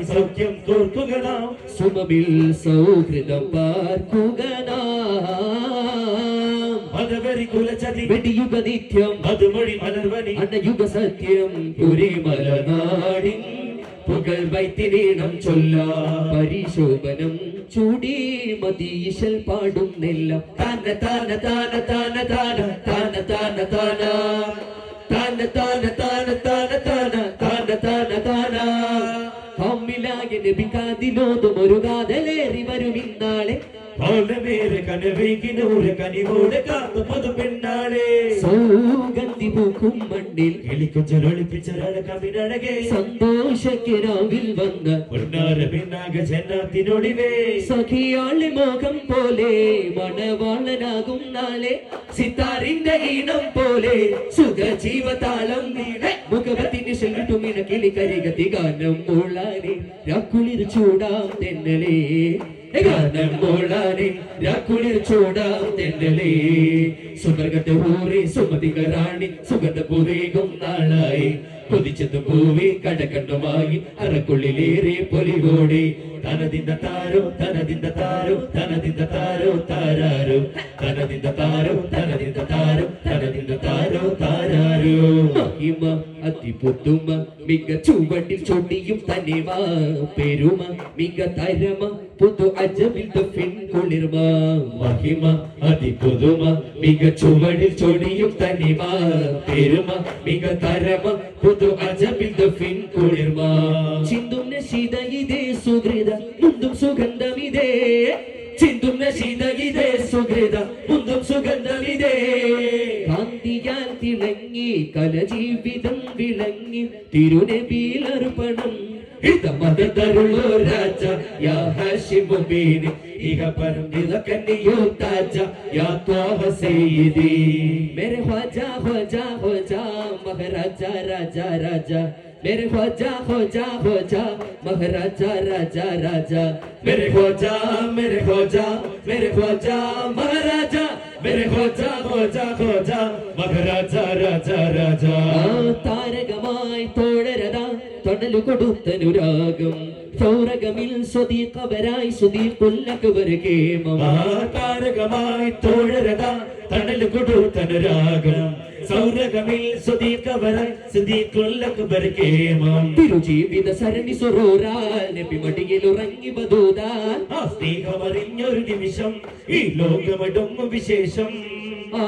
സൗഖ്യം തോർക്കുകനാം സുമമിൽ സൗഹൃദം പാർക്കുകനാം മതവരി കുലചതി വെടിയുഗ നിത്യം മധുമൊഴി മലർവനി അന്നയുഗ സത്യം പുരി മലനാടിൻ പുകൾ വൈത്തിരീണം ചൊല്ല പരിശോഭനം ചൂടി മതീശൽ പാടുന്നില്ല താന താന താന താന താന താന താന താന താന താന താന താന താന താന താന താന ഹമ്മിലായ നബി കാതിലോതും ഒരു കാതലേറി വരും ഇന്നാളെ സൗഗന്ധി പൂക്കും മണ്ണിൽ സന്തോഷക്കിരാവിൽ വന്ന സഖിയാളി മോഹം പോലെ മണവാളനാകും നാളെ സിത്താറിന്റെ ഈണം പോലെ സുഖജീവതാളം മുഖവത്തിന് ചെല്ലിട്ടുമിണ കിളിക്കരികത്തി ഗാനം മൂളാനെ രാക്കുളിർ ചൂടാം തെന്നലേ ഗാനം മൂളാനെ രാക്കുളിർ ചൂടാം തെന്നലേ സുമർഗത്തെ ഊറി സുമതികറാണി സുഗന്ധ പൂവേകും നാളായി കൊതിച്ചത് പൂവി കടക്കണ്ടുമായി അറക്കുള്ളിലേറെ പൊലികോടെ തനതിന്റെ താരോ തനതിന്റെ താരോ തനതിന്റെ താരോ താരാരോ തനതിന്റെ താരോ തനതിന്റെ താരോ തനതിന്റെ താരോ താരാരോ മഹിമ അതിപുതുമ മിക ചുവട്ടിൽ ചൊടിയും തനിമ പെരുമ മിക തരമ പുതു അജബിൽ ദഫിൻ കുളിർമ മഹിമ അതിപുതുമ മിക ചുവട്ടിൽ ചൊടിയും തനിമ പെരുമ മിക തരമ പുതു അജബിൽ ദഫിൻ കുളിർമ ചിന്തും നശീദ ഇതേ സുഹൃത മുന്തും സുഗന്ധമിതേ ചിന്തും നശീദ ഇതേ സുഹൃത മുന്തും സുഗന്ധമിതേ കാന്തിയാൽ തിളങ്ങി കലജീവിതം വിളങ്ങി തിരുനബിയിലർപ്പണം ഇതമതരുളോ രാജ യാ ഹാഷിമുബീൻ ഇഹ പരമിത കന്നിയോ താജ യാ ത്വാഹ സയ്യിദി മേരെ ഖ്വാജ ഖ്വാജ ഖ്വാജ മഹാരാജ രാജ രാജ मेरे ख्वाजा ख्वाजा ख्वाजा महाराजा राजा राजा मेरे ख्वाजा मेरे ख्वाजा महाराजा मेरे ख्वाजा ख्वाजा ख्वाजा महाराजा राजा राजा താരകമായി തോഴരതാ തൊടലു കൊടുത്തനുരാഗം സൗരഗമിൽ സ്വദീഖവരായി സ്വദീഖുല്ലക്ബർ കേമം താരകമായി തോഴരതാ തണലു കൊടുത്തനുരാഗം സൗരഗമിൽ സ്വദീഖവരായി സ്വദീഖുല്ലക്ബർ കേമം തിരുജീവിത സരണി സ്വറൂറാൽ നബി മടിയിൽ ഉറങ്ങി ബദൂദാൻ ആ സ്നേഹമറിഞ്ഞൊരു നിമിഷം ഈ ലോകമടങ്ങും വിശേഷം ആ